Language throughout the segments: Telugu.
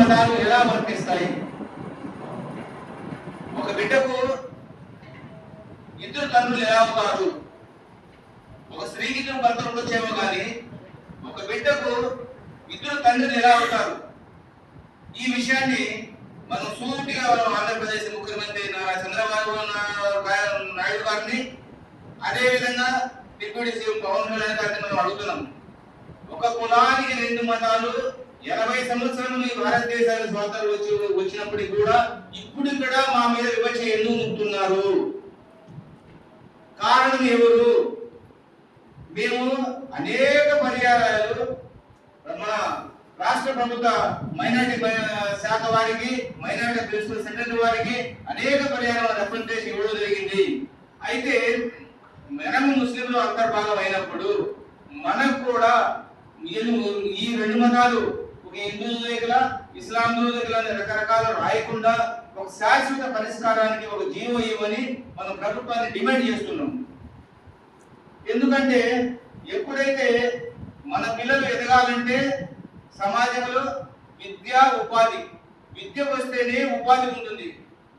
మతాలు ఎలా వర్తిస్తాయి? ఒక బిడ్డకు ఇద్దరు తండ్రులు ఎలా అవుతారు? ఒక స్త్రీకి భర్త ఉండొచ్చేమో కానీ ఒక బిడ్డకు ఇద్దరు తండ్రులు ఎలా అవుతారు? ఈ విషయాన్ని మనం సూటిగా మనం ఆంధ్రప్రదేశ్ ముఖ్యమంత్రి నారా చంద్రబాబు నాయుడు గారిని, అదేవిధంగా డిప్యూటీ సీఎం పవన్ కళ్యాణ్ గారిని మనం అడుగుతున్నాం. ఒక కులానికి రెండు మతాలు 80 సంవత్సరాలు ఈ భారతదేశానికి స్వాతంత్రం వచ్చినప్పటికీ కూడా ఇప్పుడు కూడా మా మీద వివక్ష ఎందుకు ముక్తున్నారు? కారణం ఎవరు? మేము అనేక పర్యాయాలు మన రాష్ట్ర ప్రభుత్వ మైనారిటీ శాఖ వారికి, మైనారిటీ ప్రిన్సిపల్ సెక్రటరీ వారికి అనేక పర్యాయాలు రిప్రజెంటేషన్ ఇవ్వడం జరిగింది. అయితే మనము ముస్లింలు అంతర్భాగం అయినప్పుడు మనకు కూడా ఈ రెండు మతాలు, ఒక హిందూ దగ్గర ఇస్లాం దగ్గర రకరకాల రాయకుండా ఒక శాశ్వత పరిష్కారానికి ఒక జీవో ఇవ్వని మనం ప్రభుత్వాన్ని డిమాండ్ చేస్తున్నాం. ఎందుకంటే ఎప్పుడైతే మన పిల్లలు ఎదగాలంటే సమాజంలో విద్య వస్తేనే ఉపాధి ఉంటుంది.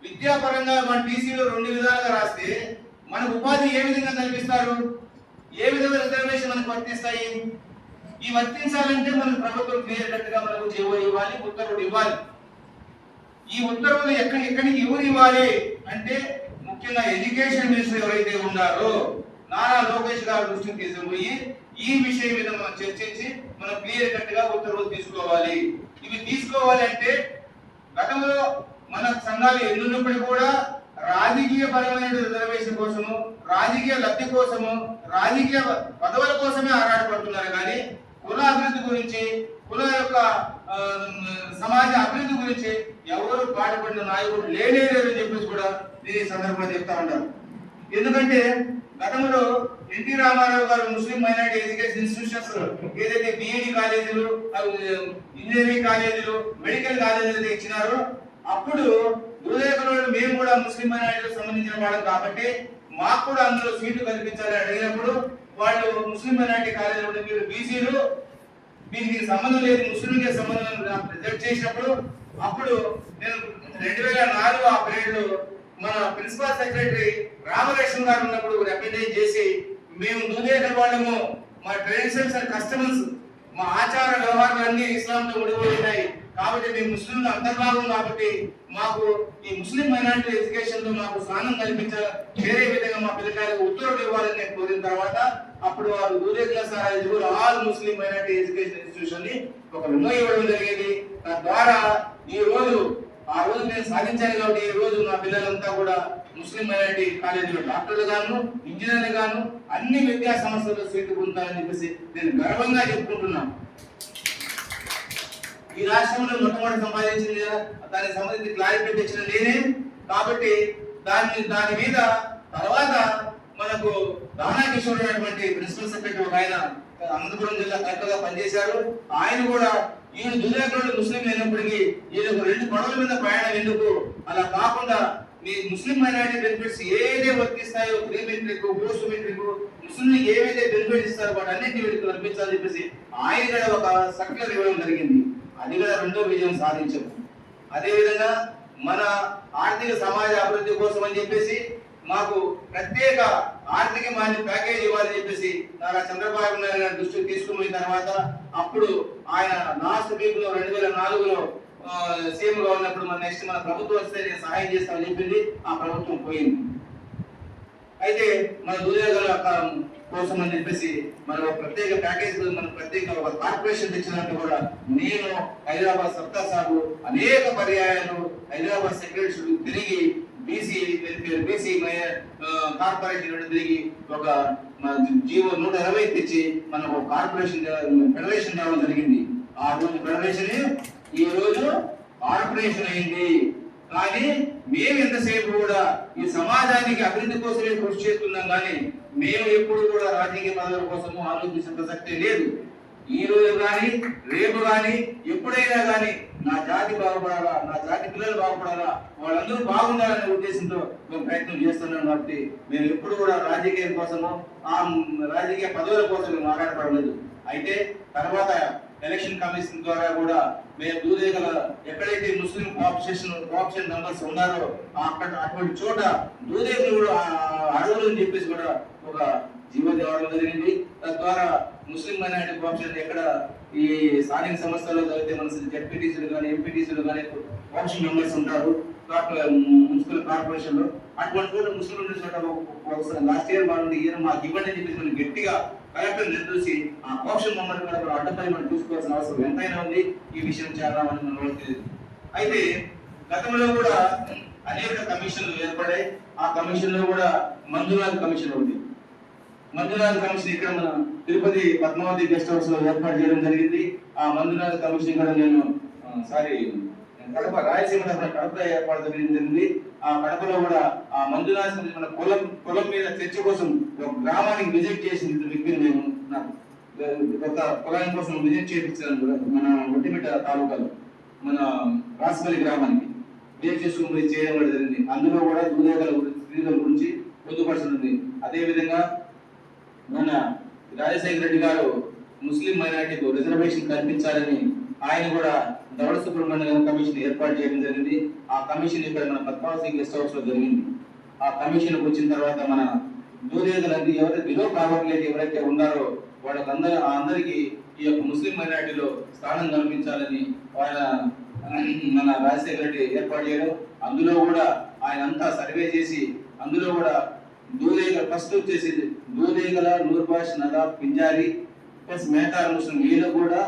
విద్యాపరంగా మన టీసీలో 2 విధాలుగా రాస్తే మనకు ఉపాధి ఏ విధంగా కల్పిస్తారు? ఏ విధమైన రిజర్వేషన్ మనకు వర్తిస్తాయి? ఈ వర్తించాలంటే మన ప్రభుత్వం క్లియర్ కట్ గా మనకు జీవో ఇవ్వాలి, ఉత్తర్వులు ఇవ్వాలి. ఈ ఉత్తర్వులు ఎక్కడికి ఎవరు ఇవ్వాలి అంటే ముఖ్యంగా ఎడ్యుకేషన్ మినిస్టర్ ఎవరైతే ఉన్నారో నారా లోకేష్ గారి దృష్టికి తీసుకుపోయి ఈ విషయం మీద మనం చర్చించి మనం క్లియర్ కట్ గా ఉత్తర్వులు తీసుకోవాలి. ఇవి తీసుకోవాలంటే గతంలో మన సంఘాలు ఎన్నున్నప్పటికీ కూడా రాజకీయ పరమైన రిజర్వేషన్ కోసము, రాజకీయ లబ్ధి కోసము, రాజకీయ పదవుల కోసమే ఆరాటపడుతున్నారు. కానీ కుల అభివృద్ధి గురించి, కుల యొక్క సమాజ అభివృద్ధి గురించి ఎవరు పాటుపడిన నాయకుడు లేని చెప్పేసి కూడా దీని సందర్భంగా చెప్తా ఉంటారు. ఎందుకంటే గతంలో ఎన్టీ రామారావు గారు ముస్లిం మైనారిటీ ఎడ్యుకేషన్ ఇన్స్టిట్యూషన్స్ ఏదైతే బిఈడి కాలేజీలు, ఇంజనీరింగ్ కాలేజీలు, మెడికల్ కాలేజీలు ఇచ్చినారో అప్పుడు దుర్లేఖలు మేము కూడా ముస్లిం మైనారిటీకి సంబంధించిన వాళ్ళం కాబట్టి మాకు కూడా అందులో సీట్లు కల్పించాలని అడిగినప్పుడు వాళ్ళు ముస్లిం మైనారిటీ కాలేజీలో మీరు బీసీలు, దీనికి సంబంధం లేదు, ముస్లింకే సంబంధం రిజెక్ట్ చేసినప్పుడు అప్పుడు నేను 2004 ఆ పీరియడ్లో మన ప్రిన్సిపల్ సెక్రటరీ రామలక్ష్మణ్ గారు ఉన్నప్పుడు రిప్రజెంట్ చేసి మేము దుర్లేఖల వాళ్ళము, మా ట్రెడిషన్స్ అండ్ కస్టమర్స్, మా ఆచార వ్యవహారాలన్నీ ఇస్లాంతో ముడిపడినాయి కాబట్టి మేము ముస్లింలు అంతర్భాగం కాబట్టి మాకు ఈ ముస్లిం మైనారిటీ ఎడ్యుకేషన్ లో మాకు స్థానం వేరే విధంగా మా పిల్లకాయలకు ఉత్తర్వులు ఇవ్వాలని నేను కోరిన తర్వాత అప్పుడు వారు దూరేకుల sir all Muslim minority education institution ని ఒక మెమో ఇవ్వడం జరిగింది. తద్వారా ఆ రోజు నేను సాధించాను కాబట్టి ఈ రోజు నా పిల్లలంతా కూడా ముస్లిం మైనారిటీ కాలేజీలో డాక్టర్లు గాను, ఇంజనీర్లు గాను అన్ని విద్యా సంస్థల్లో సీట్లు పొందుతారని చెప్పేసి నేను గర్వంగా చెప్పుకుంటున్నాను. ఈ రాష్ట్రంలో మొట్టమొదటి సంపాదించింది దానికి సంబంధించి క్లారిటీ తెచ్చిన నేనే కాబట్టి దాని మీద తర్వాత మనకు దానా కిషోర్ అనేటువంటి ప్రిన్సిపల్ సెక్రటరీ ఒక ఆయన అనంతపురం జిల్లా కలెక్టర్గా పనిచేశారు. ఆయన కూడా ఈయన దుర్లేఖలు ముస్లిం అయినప్పటికీ ఈయనకు 2 పడవల మీద ప్రయాణం ఎందుకు, అలా కాకుండా మీ ముస్లిం మైనారిటీ బెనిఫిట్స్ ఏదైతే వర్తిస్తాయో ప్రీ మెట్రిక్, పోస్ట్ మెట్రిక్, ముస్లింలకు ఏవైతే బెనిఫిట్ ఇస్తారో వాటి అన్నింటినీ వీటికి కల్పించాలని చెప్పేసి ఆయన కూడా ఒక సర్క్యులర్ ఇవ్వడం జరిగింది. అది కూడా 2వ విజయం సాధించాము. అదేవిధంగా మన ఆర్థిక సమాజ అభివృద్ధి కోసం అని చెప్పేసి మాకు ప్రత్యేక ఆర్థిక మాన్య ప్యాకేజ్ ఇవ్వాలని చెప్పేసి నారా చంద్రబాబు నాయుడు గారి దృష్టికి తీసుకుపోయిన తర్వాత అప్పుడు ఆయన లాస్ట్ వీక్ లో 2004లో సీఎం గా ఉన్నప్పుడు మన ప్రభుత్వం వస్తే నేను సహాయం చేస్తామని చెప్పింది. ఆ ప్రభుత్వం పోయింది. అయితే మన దుర్యోగాల కోసం అని చెప్పేసి మనం ప్రత్యేక ప్యాకేజ్, మన ప్రత్యేక ఒక కార్పొరేషన్ తెచ్చినట్టు కూడా నేను హైదరాబాద్ సప్తా సాగు అనేక పర్యాయాలు హైదరాబాద్ సెక్రటరీ తిరిగి బీసీ కార్పొరేషన్ తిరిగి ఒక జీవో 120 తెచ్చి మనకు కార్పొరేషన్ ఫెడరేషన్ రావడం జరిగింది. ఆ రోజు ఫెడరేషన్ ఈ రోజు కార్పొరేషన్ అయింది. కానీ మేము ఎంతసేపు కూడా ఈ సమాజానికి అభివృద్ధి కోసమే కృషి చేస్తున్నాం కానీ మేము ఎప్పుడు కూడా రాజకీయ పదవుల కోసము ఆలోచించిన ప్రసక్తే లేదు. ఈ రోజు కానీ రేపు కానీ ఎప్పుడైనా కానీ నా జాతి బాగుపడాలా, నా జాతి పిల్లలు బాగుపడాలా, వాళ్ళందరూ బాగుండాలనే ఉద్దేశంతో మేము ప్రయత్నం చేస్తున్నాం. కాబట్టి మేము ఎప్పుడు కూడా రాజకీయం కోసము రాజకీయ పదవుల కోసం మేము ఆరాటపడలేదు. అయితే తర్వాత ఎలక్షన్ కమిషన్ ద్వారా కూడా మేము దూరేగల ఎక్కడైతే ముస్లిం పాపులేషన్ నంబర్స్ ఉన్నారో అక్కడ అటువంటి చోట దూరేగలు అడవులు అని చెప్పేసి కూడా ఒక జీవో తేవడం జరిగింది. తద్వారా ముస్లిం మైనారిటీ పాపులేషన్ ఎక్కడ ఈ స్థానిక సంస్థల్లో చదివితే మన జెడ్పీటీసీలు కానీ ఎంపీటీసీలు కానీ పాపులేషన్ మెంబర్స్ ఉంటారు మున్సిపల్ కార్పొరేషన్ లో. అటువంటి చోట ముస్లిం చోట లాస్ట్ ఇయర్ వాళ్ళు ఇయర్ మాకు ఇవ్వండి అని చెప్పేసి మనం గట్టిగా కలెక్టర్ నిర్దేశి ఆ పాపులేషన్ మెంబర్ కూడా మనం అడ్డపై మనం చూసుకోవాల్సిన అవసరం ఎంతైనా ఉంది. ఈ విషయం చాలా మంది మనం తెలియదు. అయితే గతంలో కూడా అనేక కమిషన్లు ఏర్పడాయి. ఆ కమిషన్ లో కూడా మంజునాథ్ కమిషన్ ఉంది. మంజునాథ్ కమిషన్ ఇక్కడ మన తిరుపతి పద్మావతి గెస్ట్ హౌస్ లో ఏర్పాటు చేయడం జరిగింది. ఆ మంజునాథ్ కమిషన్ కూడా నేను కడప రాయలసీమ కడపలో ఏర్పాటు జరిగింది. ఆ కడపలో కూడా ఆ మంజునాథ్ మన పొలం మీద చర్చ కోసం ఒక గ్రామానికి విజిట్ చేసిన వ్యక్తిని నేను ఒక పొలానికి కోసం విజిట్ చేయించాను కూడా మన ఒట్టిమిట్ట తాలూకాలో మన రాసపల్లి గ్రామానికి విజిట్ చేసుకుని చేయడం కూడా జరిగింది. అందులో కూడా దూరేగల స్త్రీల గురించి పొందుపరుచుంది. అదే విధంగా మన రాజశేఖర రెడ్డి గారు ముస్లిం మైనారిటీకు రిజర్వేషన్ కల్పించాలని ఆయన కూడా దవడ సుబ్రహ్మణ్యం కమిషన్ ఏర్పాటు చేయడం జరిగింది. ఆ కమిషన్ ఇక్కడ మన పద్మావతి గెస్ట్ హౌస్ లో జరిగింది. ఆ కమిషన్ వచ్చిన తర్వాత మన దూరేగలంటే ఎవరైతే బిలో ప్రాబబిలిటీ ఎవరైతే ఉన్నారో అందరికీ ఈ యొక్క ముస్లిం మైనారిటీలో స్థానం కల్పించాలని మన రాజశేఖర రెడ్డి ఏర్పాటు చేయడం. అందులో కూడా ఆయన అంతా సర్వే చేసి అందులో కూడా దూరేగల ఫస్ట్ వచ్చేసి దూరేగల నూర్బాష్ నదాబ్ పింజారి ప్లస్ మేతార ముస్లిం వీళ్ళు కూడా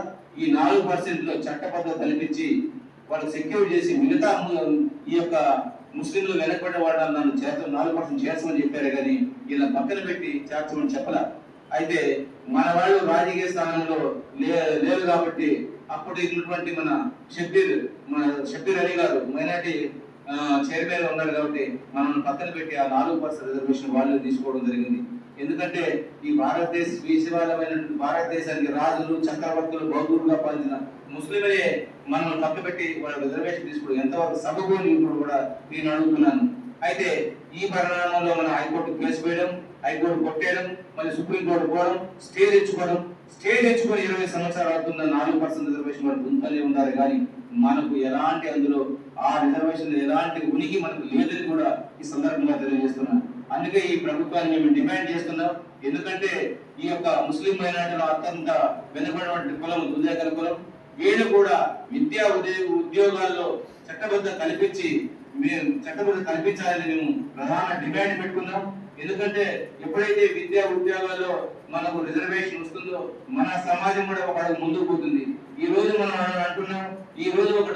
ఈ 4% లో చట్టబద్ధత కల్పించి వాళ్ళు సెక్యూర్ చేసి మిగతా ఈ యొక్క ముస్లింలు వెనకబడ్డ వాళ్ళని నన్ను 4% చేర్చమని చెప్పారు కానీ ఇలా పక్కన పెట్టి చేర్చమని చెప్పలే. అయితే మన వాళ్ళు రాజకీయ స్థానంలో లేరు కాబట్టి అప్పుడు ఉన్నటువంటి మన షబ్బీర్ అలీ గారు మైనార్టీ చైర్మన్ ఉన్నారు కాబట్టి మనం పక్కన పెట్టి ఆ 4% రిజర్వేషన్ వాళ్ళు తీసుకోవడం జరిగింది. ఎందుకంటే ఈ విశాలమైనటువంటి భారతదేశానికి రాజులు చక్రవర్తులు బౌద్ధులుగా పాలించిన ముస్లింలే మనం పక్కపెట్టి వాళ్ళ రిజర్వేషన్ తీసుకోవడం ఎంతవరకు సబబు ఇప్పుడు కూడా నేను అడుగుతున్నాను. అయితే ఈ పరిణామంలో మన హైకోర్టు కేసు వేయడం, హైకోర్టు కొట్టేయడం, మళ్ళీ సుప్రీంకోర్టు పోవడం, స్టే తెచ్చుకొని 20 సంవత్సరాలు అవుతున్న 4% రిజర్వేషన్ వాళ్ళు గుంతలే ఉన్నారు కానీ మనకు ఎలాంటి అందులో ఆ రిజర్వేషన్ ఎలాంటి ఉనికి మనకు లేదని కూడా ఈ సందర్భంగా తెలియజేస్తున్నాను. అందుకే ఈ ప్రభుత్వాన్ని మేము డిమాండ్ చేస్తున్నాం. ఎందుకంటే ఈ యొక్క ముస్లిం మైనారిటీలో అత్యంత వెనుకబడినటువంటి కులం దూరేగల కులం వీళ్ళు కూడా విద్యా ఉద్యోగాల్లో చట్టబద్ధత కల్పించాలని మేము ప్రధాన డిమాండ్ పెట్టుకున్నాం. ఎందుకంటే ఎప్పుడైతే విద్యా ఉద్యోగాల్లో మనకు రిజర్వేషన్ వస్తుందో మన సమాజం కూడా ఒక అడుగు ముందుకు పోతుంది. ఈ రోజు మనం అంటున్నాం, ఈ రోజు ఒక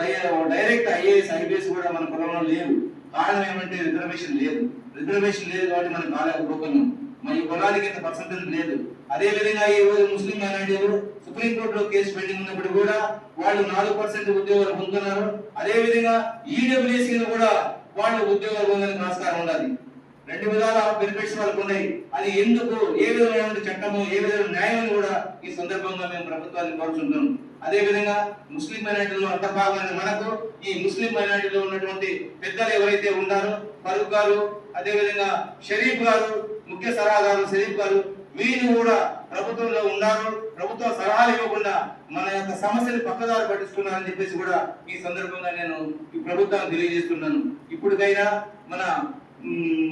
డైరెక్ట్ ఐఏఎస్ ఐపీఎస్ కూడా మన కులంలో లేదు. కారణం ఏమంటే రిజర్వేషన్ లేదు కాబట్టి మనం కాలేకపోతున్నాం. మన కులానికి ఇంత పర్సెంటేజ్ లేదు. అదే విధంగా ఈ రోజు ముస్లిం మైనారిటీలు సుప్రీంకోర్టులో కేసు పెండింగ్ ఉన్నప్పుడు కూడా వాళ్ళు 4% ఉద్యోగాలు పొందుతున్నారు. అదే విధంగా ఈడబ్ల్యూఎస్సీ కూడా వాళ్ళు ఉద్యోగాలు పొందడానికి ఆస్కారం ఉండాలి. 2 విధాల బెనిఫిట్స్ వాళ్ళకు ఉన్నాయి. అది ఎందుకు ఏ విధమైన చట్టము ఏ విధమైన న్యాయం కూడా ఈ సందర్భంగా మేము ప్రభుత్వాన్ని కోరుకుంటున్నాం. అదే విధంగా ముస్లిం మైనారిటీలో అంతర్భాగమైన మనకు ఈ ముస్లిం మైనారిటీలో ఉన్నటువంటి పెద్దలు ఎవరైతే ఉన్నారో ఫరూక్ గారు, అదే విధంగా షరీఫ్ గారు, ముఖ్య సలహాదారు షరీఫ్ గారు, వీళ్ళు కూడా ప్రభుత్వంలో ఉన్నారు. ప్రభుత్వం సలహాలు ఇవ్వకుండా మన యొక్క సమస్యలు పక్కదారి పట్టిస్తున్నారని చెప్పేసి కూడా ఈ సందర్భంగా నేను ఈ ప్రభుత్వాన్ని తెలియజేస్తున్నాను. ఇప్పటికైనా మన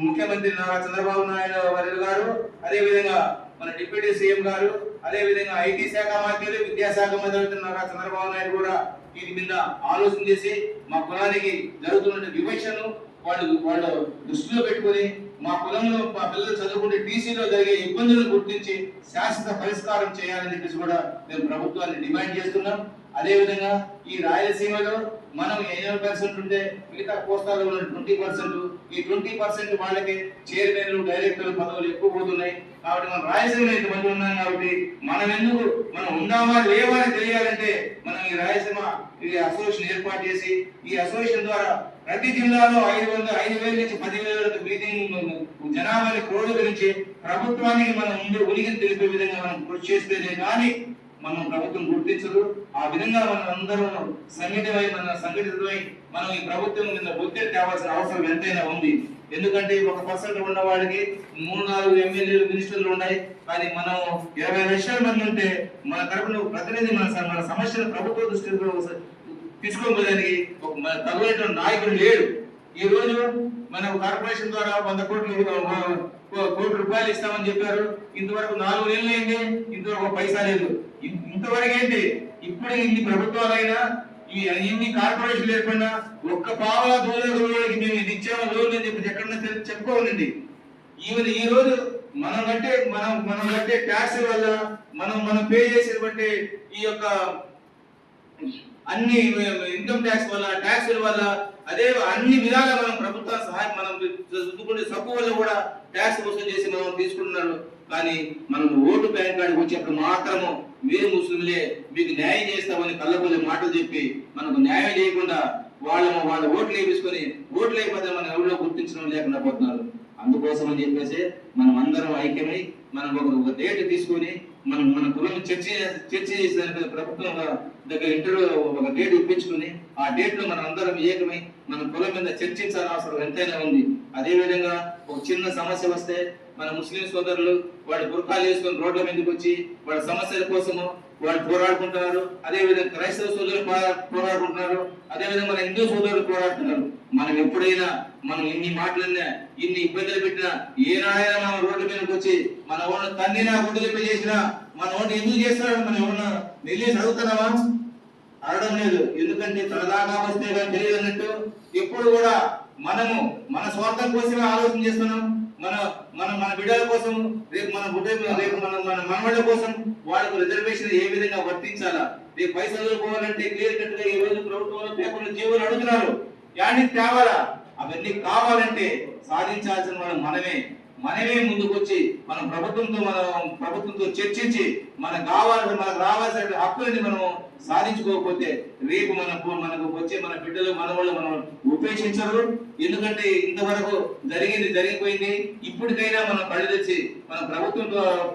ముఖ్యమంత్రి నారా చంద్రబాబు నాయుడు వర్యులు గారు, అదే విధంగా మన డిప్యూటీ సీఎం గారు, అదే విధంగా ఐటీ శాఖ మంత్రులు, విద్యాశాఖ మంత్రి నారా చంద్రబాబు నాయుడు కూడా వీటి మీద ఆలోచన చేసి మా కులానికి జరుగుతున్న వివక్షను వాళ్ళు దృష్టిలో పెట్టుకుని మా కులంలో మా పిల్లలు చదువుకుంటే టీసీలో జరిగే ఇబ్బందులను గుర్తించి శాశ్వత పరిష్కారం చేయాలని చెప్పేసి కూడా మేము ప్రభుత్వాన్ని డిమాండ్ చేస్తున్నాం. అదే విధంగా ఈ రాయలసీమలో మనం 80% ఉంటే మిగతా కోస్తాలో ఉన్న 20%, ఈ 20% వాళ్ళకి చైర్మన్లు డైరెక్టర్లు పదవులు ఎక్కువ పోతున్నాయి. కాబట్టి మనం రాయలసీమలో ఇంతమంది ఉన్నాం కాబట్టి మనం ఉందామా లేవా అని తెలియాలంటే మనం ఈ రాయలసీమ అసోసియేషన్ ఏర్పాటు చేసి ఈ అసోసియేషన్ ద్వారా ప్రతి జిల్లాలో 5,000 నుంచి 10,000 మీటింగ్ జనాభాని క్రోడీకరించి ప్రభుత్వానికి మనం ఉనికిని తెలిపే విధంగా మనం కృషి చేస్తేనే కానీ మనం ప్రభుత్వం గుర్తించదు. ఆ విధంగా మనం అందరూ సంఘటితమై మనం ఈ ప్రభుత్వం మీద ఒత్తిడి తేవాల్సిన అవసరం ఎంతైనా ఉంది. ఎందుకంటే 1% ఉన్నవాడికి 3-4 ఎమ్మెల్యేలు మినిస్టర్లు ఉన్నాయి. కానీ మనం 20 లక్షల మంది ఉంటే మన తరపున ప్రతినిధి మన సమస్యను ప్రభుత్వ దృష్టిలో తీసుకోవడానికి ఒక తగిన నాయకుడు లేడు. ఈ రోజు మన కార్పొరేషన్ ద్వారా 100 కోట్ల రూపాయలు ఇస్తామని చెప్పారు. ఇంతవరకు 4 నెలలు అయింది, ఇంతవరకు పైసా లేదు. ఇంతవరకు ఏంటి, ఇప్పుడు ఇన్ని ప్రభుత్వాలైనా ఇన్ని కార్పొరేషన్లు ఏర్పడినా ఒక్క పావలా దోలకి మేము ఇది ఇచ్చామో లోన్ అని చెప్పి ఎక్కడన్నా చెప్పుకోవాలండి. ఈవెన్ ఈ రోజు మనం కట్టే ట్యాక్స్ వల్ల మనం పే చేసేటువంటి ఈ యొక్క అన్ని ఇన్కమ్ ట్యాక్స్ వల్ల, ట్యాక్సుల వల్ల, అదే అన్ని విధాలా మనం ప్రభుత్వ సహాయం మనం చుట్టుకుంటే సబ్బు వల్ల కూడా ట్యాక్స్ వసూలు చేసి మనం తీసుకుంటున్నారు. కానీ మనం ఓటు బ్యాంక్ కాడికి వచ్చేప్పుడు మాత్రము మీరు ముస్లింలే మీకు న్యాయం చేస్తామని కళ్ళబొల్లి మాటలు చెప్పి మనకు న్యాయం చేయకుండా వాళ్ళ ఓట్లు వేయించుకొని ఓట్లు అయిపోతే మన ఎవరిలో గుర్తించడం లేకుండా పోతున్నారు. అందుకోసం అని చెప్పేసి మనం అందరం ఐక్యమై మనం ఒక డేట్ తీసుకొని మన కులం చర్చ చేసేదానికి ప్రభుత్వం దగ్గర ఇంటర్వ్యూ ఒక డేట్ ఇప్పించుకుని ఆ డేట్ లో మనం అందరం ఏకమై మన కులం మీద చర్చించాల్సిన అవసరం ఎంతైనా ఉంది. అదే విధంగా ఒక చిన్న సమస్య వస్తే మన ముస్లిం సోదరులు వాళ్ళు బుర్ఖాలు వేసుకొని రోడ్ల మీదకి వచ్చి వాళ్ళ సమస్యల కోసము వాళ్ళు పోరాడుకుంటున్నారు. అదే విధంగా క్రైస్తవ సోదరులు పోరాడుకుంటున్నారు. అదే విధంగా మన హిందూ సోదరులు పోరాడుతున్నారు. మనం ఎప్పుడైనా మనం ఇన్ని మాటలన్నా ఇన్ని ఇబ్బందులు పెట్టినా ఏనాడైనా మనం రోడ్ల మీదకి వచ్చి మన ఓడిని తన్నినా గుడ్డలిప్పి చేసినా మన ఓడిని ఎందుకు చేస్తున్నాడు మనం ఎవరన్నా నిలిచి అడుగుతున్నావా? అడగడం లేదు. ఎందుకంటే తనదాకా వస్తే కానీ తెలియదు అన్నట్టు ఎప్పుడు కూడా మనము మన స్వార్థం కోసమే ఆలోచన చేస్తున్నాం. మన బిడ్డల కోసం, రేపు మన మనవళ్ళ కోసం వాళ్ళకు రిజర్వేషన్ ఏ విధంగా వర్తించాలా, రేపు పైసలు పోవాలంటే క్లియర్ కట్ గా ఈ రోజు ప్రభుత్వంలో పేపర్లు జీవులు అడుగుతున్నారు. యానికి తేవాలా? అవన్నీ కావాలంటే సాధించాల్సిన మనమే ముందుకొచ్చి మనం ప్రభుత్వంతో చర్చించి మనకు రావాల్సిన హక్కులని మనం సాధించుకోకపోతే రేపు మనకు వచ్చే మన బిడ్డలు మనవాళ్ళు మనం ఉపేక్షించరు. ఎందుకంటే ఇంతవరకు జరిగిపోయింది. ఇప్పటికైనా మనం కళ్ళు తెచ్చి మన ప్రభుత్వం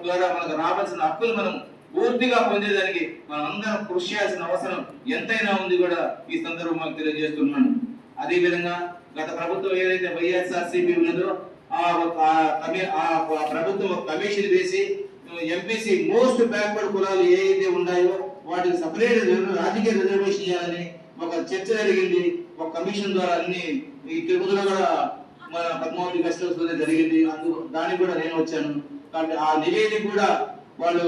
ద్వారా మనకు రావాల్సిన హక్కులు మనం పూర్తిగా పొందేదానికి మనం అందరం కృషి చేయాల్సిన అవసరం ఎంతైనా ఉంది కూడా ఈ సందర్భంగా తెలియజేస్తున్నాను. అదే విధంగా గత ప్రభుత్వం ఏదైతే వైఎస్ఆర్సీపీ ఉన్నదో ఆ ప్రభుత్వం కమిషన్ వేసి ఎంపీసీ మోస్ట్ బ్యాక్వర్డ్ కులాలు ఏదైతే ఉన్నాయో వాటికి సపరేట్ రాజకీయ రిజర్వేషన్ చేయాలని ఒక చర్చ జరిగింది. ఒక కమిషన్ ద్వారా అన్ని ఈ తిరుపతిలో కూడా మన పద్మావతి గెస్ట్ హౌస్ లోనే జరిగింది. దానికి కూడా నేను వచ్చాను. కాబట్టి ఆ నివేదిక కూడా వాళ్ళు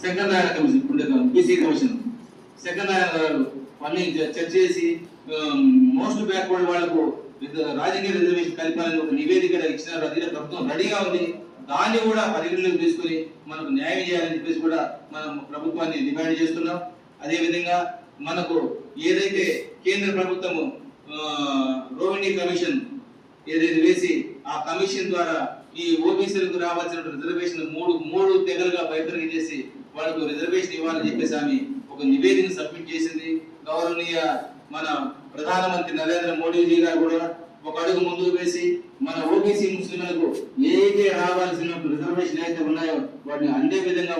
Shankaranarayana commission BC commission Shankaranarayana గారు అన్ని చర్చ చేసి మోస్ట్ బ్యాక్వర్డ్ వాళ్లకు రాజకీయ రిజర్వేషన్ కల్పాలని ఒక నివేదిక ఇచ్చినారు. అది ప్రభుత్వం రెడీగా ఉంది. దాన్ని కూడా పరిగణలోకి తీసుకుని మనకు న్యాయం చేయాలని చెప్పేసి కూడా మనం ప్రభుత్వాన్ని డిమాండ్ చేస్తున్నాం. అదే విధంగా మనకు ఏదైతే కేంద్ర ప్రభుత్వము రోహిణి కమిషన్ ఏదైతే వేసి ఆ కమిషన్ ద్వారా ఈ ఓబీసీలకు రావాల్సిన రిజర్వేషన్ మూడు తెగలుగా వైఖరి చేసి వాళ్ళకు రిజర్వేషన్ ఇవ్వాలని చెప్పేసి ఆమె ఒక నివేదిక సబ్మిట్ చేసింది. గౌరవనీయ మన ప్రధానమంత్రి నరేంద్ర మోడీజీ గారు కూడా ఒక అడుగు ముందుకు వేసి మన ఓబీసీ ముస్లింలకు ఏదైతే రావాల్సిన రిజర్వేషన్ అయితే ఉన్నాయో వాటిని అందే విధంగా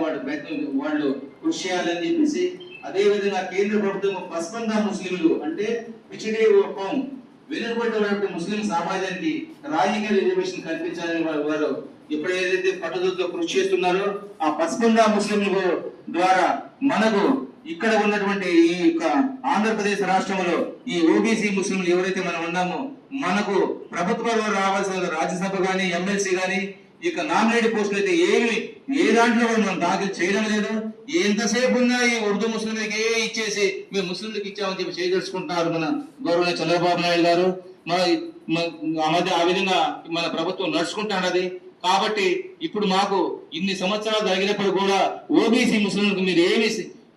వాళ్ళు కృషి చేయాలని చెప్పేసి, అదే విధంగా కేంద్ర ప్రభుత్వం పస్మందా ముస్లింలు అంటే పిచిడి కోం వెనుకబడిన ముస్లిం సమాజానికి రాజకీయ రిజర్వేషన్ కల్పించాలని వారు ఎప్పుడైతే పట్టుదలతో కృషి చేస్తున్నారో ఆ పస్మందా ముస్లింల ద్వారా మనకు ఇక్కడ ఉన్నటువంటి ఈ యొక్క ఆంధ్రప్రదేశ్ రాష్ట్రంలో ఈ ఓబీసీ ముస్లింలు ఎవరైతే మనం ఉన్నామో మనకు ప్రభుత్వంలో రావాల్సిన రాజ్యసభ కానీ ఎమ్మెల్సీ కానీ ఇక నామినేటెడ్ పోస్టులు అయితే ఏ దాంట్లో కూడా మనం దాఖలు చేయడం లేదు. ఎంతసేపు ఉన్నా ఈ ఉర్దూ ముస్లింలకి ఇచ్చేసి మేము ముస్లింలకు ఇచ్చామని చెప్పి చేయదలుచుకుంటున్నారు మన గౌరవ చంద్రబాబు నాయుడు గారు. ఆ విధంగా మన ప్రభుత్వం నడుచుకుంటున్నది. కాబట్టి ఇప్పుడు మాకు ఇన్ని సంవత్సరాలు జరిగినప్పుడు కూడా ఓబీసీ ముస్లింలకు మీరు ఏమి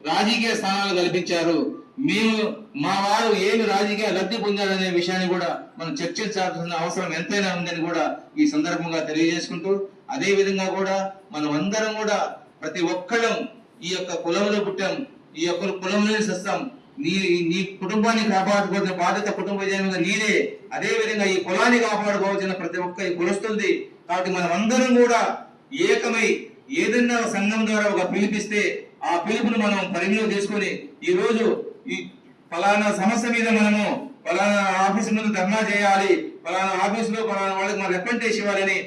రాజకీయ స్థానాలు కల్పించారు, మేము మా వారు ఏమి రాజకీయ లబ్ధి పొందారనే విషయాన్ని కూడా మనం చర్చించాల్సిన అవసరం ఎంతైనా ఉందని కూడా ఈ సందర్భంగా తెలియజేసుకుంటూ, అదే విధంగా కూడా మనం అందరం కూడా ప్రతి ఒక్కళ్ళం ఈ యొక్క కులంలో పుట్టాం, ఈ యొక్క కులంలోనే సస్తాం. నీ కుటుంబాన్ని కాపాడుకోవాల్సిన బాధ్యత కుటుంబ జనంగా నీదే. అదే విధంగా ఈ కులాన్ని కాపాడుకోవాల్సిన ప్రతి ఒక్క ఈ కులస్తుంది. కాబట్టి మనం అందరం కూడా ఏకమై ఏదైనా సంఘం ద్వారా ఒక పిలిపిస్తే ఆ పిలుపును మనం పరిగణలో తీసుకొని ఈ రోజు ఈ ఫలానా సమస్య మీద మనము ఫలానా ఆఫీస్ ముందు ధర్నా చేయాలి, ఫలానా ఆఫీసులో ఫలానా వాళ్ళకి మనం రిప్రజెంటేషన్ ఇవ్వాలని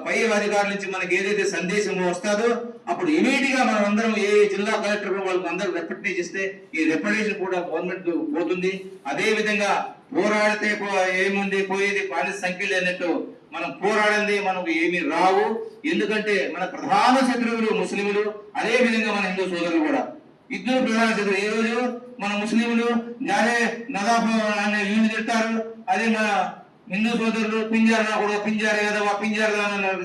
పై అధికారుల నుంచి మనకి ఏదైతే సందేశం వస్తుందో అప్పుడు ఇమీడియట్ గా మనం అందరం ఏ జిల్లా కలెక్టర్ వాళ్ళకి అందరూ రిప్రజెంటేషన్ ఇస్తే ఈ రిప్రజెంటేషన్ కూడా గవర్నమెంట్ పోతుంది. అదే విధంగా పోరాడితే ఏముంది పోయేది బానిస సంఖ్యలు అన్నట్టు మనం పోరాడింది మనకు ఏమీ రావు. ఎందుకంటే మన ప్రధాన శత్రువులు ముస్లింలు, అదే విధంగా మన హిందూ సోదరులు కూడా ఇద్దరు ప్రధాన శత్రువులు. ఈ రోజు మన ముస్లింలు నదాఫ్ అనే వీళ్ళు తిడతారు, అదే మన హిందూ సోదరులు పింజారా కూడా పింజారా కదా పింజారా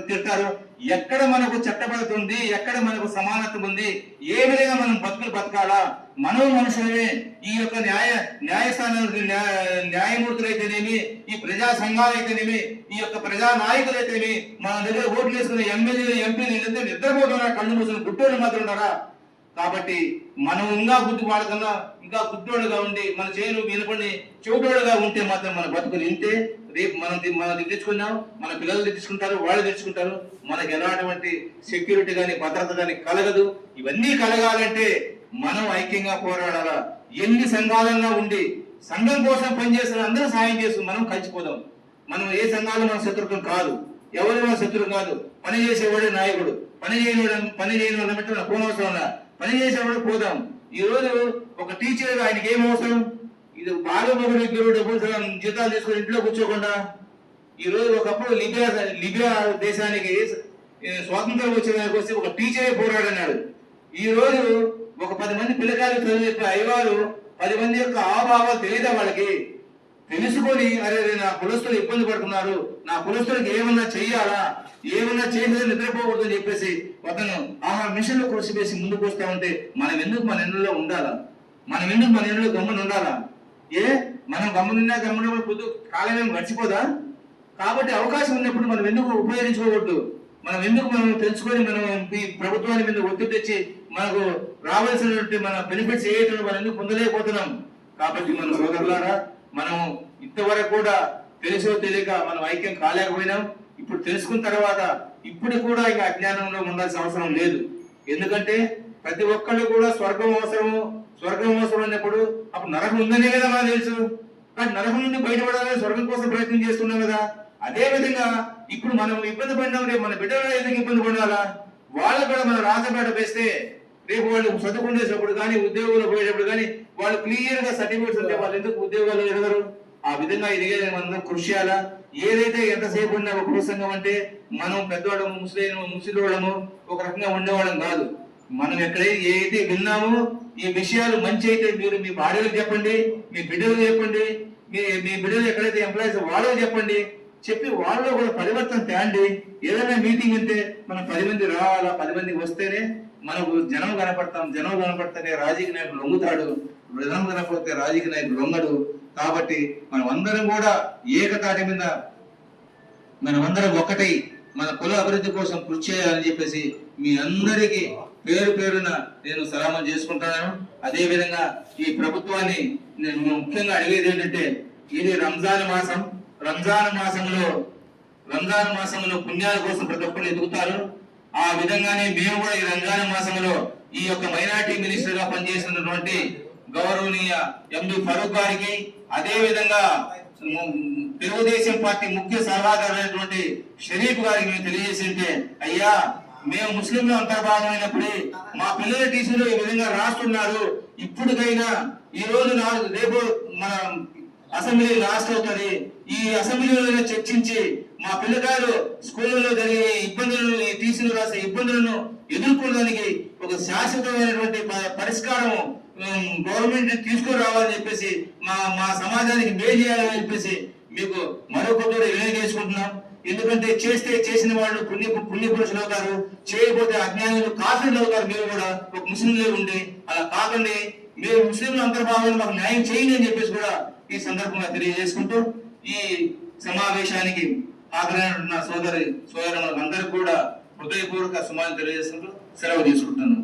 తిడతారు. ఎక్కడ మనకు చట్టబద్ధత ఉంది, ఎక్కడ మనకు సమానత్వం ఉంది, ఏ విధంగా మనం బతుకులు బతకాలా, మనం మనుషులమే. ఈ యొక్క న్యాయస్థానానికి న్యాయమూర్తులు అయితేనేమి, ఈ ప్రజా సంఘాలు అయితేనేమి, ఈ యొక్క ప్రజా నాయకులు అయితేనేమి, మన దగ్గర ఓట్లు వేసుకున్న ఎమ్మెల్యేలు ఎంపీలు వీళ్ళంతా నిద్రపోతున్నారా, కళ్ళు మూసిన గుట్టోళ్ళు మాత్రం ఉన్నారా? కాబట్టి మనం ఇంకా గుర్తు వాడకన్నా ఇంకా గుడ్డోడుగా ఉండి మన చేను వినపడి చెవిటోడుగా ఉంటే మాత్రం మన బతుకులు ఇంతే. రేపు మనం తెచ్చుకున్నాం, మన పిల్లలు తెచ్చుకుంటారు, వాళ్ళు తెచ్చుకుంటారు. మనకి ఎలాంటి సెక్యూరిటీ కానీ భద్రత కానీ కలగదు. ఇవన్నీ కలగాలంటే మనం ఐక్యంగా పోరాడాలా. ఎన్ని సంఘాలన్నా ఉండి సంఘం కోసం పనిచేస్తున్న అందరూ సాయం చేస్తూ మనం కలిసిపోదాం. మనం ఏ సంఘాలు మన శత్రుత్వం కాదు, ఎవరు మన శత్రువు కాదు. పని చేసేవాడే నాయకుడు, పని చేయని వాళ్ళ బట్టి మన పోనవసరం, పని చేసేవాడు పోదాం. ఈ రోజు ఒక టీచర్ ఆయనకి ఏం అవసరం? ఇది బాగా మొదలు ఇద్దరు డబ్బులు జీతాలు తీసుకుని ఇంట్లో కూర్చోకుండా. ఈ రోజు ఒకప్పుడు లిబియా దేశానికి స్వాతంత్రం వచ్చే ఒక టీచరే పోరాడన్నాడు. ఈ రోజు ఒక 10 మంది పిల్లకాయలు చదువు చెప్పే అయ్యవారు 10 మంది యొక్క ఆభావాలు తెలియదా వాళ్ళకి? తెలుసుకొని అరే నా కులస్తులు ఇబ్బంది పడుతున్నారు, నా కులస్తులకు ఏమన్నా చెయ్యాలా, ఏమన్నా చేసేది నిద్రపోకూడదు అని చెప్పేసి అతను ఆ మిషన్లో కృషి చేసి ముందుకు వస్తా ఉంటే మనం ఎందుకు మన ఇళ్ళలో ఉండాలా? మనం ఎందుకు మన ఇళ్ళలో గమ్మున ఉండాలా? మనం గమ్మున పొద్దు కాలమేం గడిచిపోదా? కాబట్టి అవకాశం ఉన్నప్పుడు మనం ఎందుకు ఉపయోగించుకోకూడదు? మనం తెలుసుకొని మనం ఈ ప్రభుత్వాన్ని మీద ఒత్తిడి తెచ్చి మనకు రావాల్సినటువంటి మన బెనిఫిట్స్ ఏదైతే మనం ఎందుకు పొందలేకపోతున్నాం? కాబట్టి మన సోదరులారా, మనం ఇంతవరకు కూడా తెలుసో తెలియక మనం ఐక్యం కాలేకపోయినాం. ఇప్పుడు తెలుసుకున్న తర్వాత ఇప్పుడు కూడా ఇక అజ్ఞానంలో ఉండాల్సిన అవసరం లేదు. ఎందుకంటే ప్రతి ఒక్కళ్ళు కూడా స్వర్గం అవసరం అన్నప్పుడు అప్పుడు నరకం ఉందనే కదా మనకు తెలుసు. కానీ నరకం నుండి బయటపడాలని స్వర్గం కోసం ప్రయత్నం చేస్తున్నాం కదా. అదే విధంగా ఇప్పుడు మనం ఇబ్బంది పడినాం, రేపు మన బిడ్డలు ఎందుకు ఇబ్బంది పడాలా? వాళ్ళు కూడా మనం రాజపేట వేస్తే రేపు వాళ్ళు చదువుకునేటప్పుడు కానీ ఉద్యోగంలో పోయేటప్పుడు కానీ వాళ్ళు క్లియర్ గా సర్టిఫికేట్స్ ఉంటే వాళ్ళు ఎందుకు ఉద్యోగాలు ఎదగరు? ఆ విధంగా ఇదిగే మనం కృషి చేయాలా. ఏదైతే ఎంతసేపు ఉన్న ఒక ప్రసంగం అంటే మనం పెద్దవాళ్ళము ముసలివాళ్ళము ఒక రకంగా ఉండేవాళ్ళం కాదు. మనం ఎక్కడైతే ఏదైతే విన్నామో ఈ విషయాలు మంచి అయితే మీరు మీ భార్యలకు చెప్పండి, మీ బిడ్డలకు చెప్పండి, మీ బిడ్డలు ఎక్కడైతే ఎంప్లాయీస్ వాళ్ళకు చెప్పండి. చెప్పి వాళ్ళు కూడా పరివర్తన తేండి. ఏదైనా మీటింగ్ ఉంటే మనం 10 మంది రావాలా, 10 మందికి వస్తేనే మనకు జనం కనపడితేనే రాజకీయ నాయకుడు లొంగుతాడు, జనం కనపడితే రాజకీయ నాయకుడు లొంగడు. కాబట్టి మనం అందరం కూడా ఏకతాటి మీద మనమందరం ఒకటై మన కుల అభివృద్ధి కోసం కృషి చేయాలని చెప్పేసి మీ అందరికీ పేరున నేను సలామం చేసుకుంటున్నాను. అదే విధంగా ఈ ప్రభుత్వాన్ని నేను ముఖ్యంగా అడిగేది ఏంటంటే, ఇది రంజాన్ మాసంలో పుణ్యాల కోసం ప్రతి ఒక్కరు ఎదుగుతారు. ఆ విధంగానే మేము కూడా ఈ రంజాన్ మాసంలో ఈ యొక్క మైనారిటీ మినిస్టర్ గా పనిచేస్తున్నటువంటి గౌరవనీయ ఎండి ఫరూక్ గారికి, అదే విధంగా తెలుగుదేశం పార్టీ ముఖ్య సలహాదారులైనటువంటి షరీఫ్ గారికి మేము తెలియజేసింటే, అయ్యా మేము ముస్లింలు అంతర్భాగమైనప్పుడే మా పిల్లల టీసీలో ఈ విధంగా రాస్తున్నారు. ఇప్పటికైనా ఈ రోజు రేపు మన అసెంబ్లీ లాస్ట్ అవుతుంది. ఈ అసెంబ్లీలో చర్చించి మా పిల్లకాయలు స్కూళ్ళలో జరిగే ఇబ్బందులను, ఈ టీసీలు రాసే ఇబ్బందులను ఎదుర్కోవడానికి ఒక శాశ్వతమైనటువంటి పరిష్కారం గవర్నమెంట్ తీసుకురావాలని చెప్పేసి మా సమాజానికి మేలు చేయాలని చెప్పేసి మీకు మరొకటి వినియోగించుకుంటున్నాం. ఎందుకంటే చేసిన వాళ్ళు పుణ్య పురుషులు అవుతారు, చేయకపోతే అజ్ఞానులు కాఫీలు అవుతారు. మీరు కూడా ఒక ముస్లింలే ఉండి అలా కాకండి, మీరు ముస్లింలు అంతర్భాగంలో మాకు న్యాయం చేయండి అని చెప్పేసి కూడా ఈ సందర్భంగా తెలియజేసుకుంటూ ఈ సమావేశానికి హాజరైన సోదరులకు అందరికీ కూడా హృదయపూర్వక సుమాలు తెలియజేసుకుంటూ సెలవు తీసుకుంటున్నాను.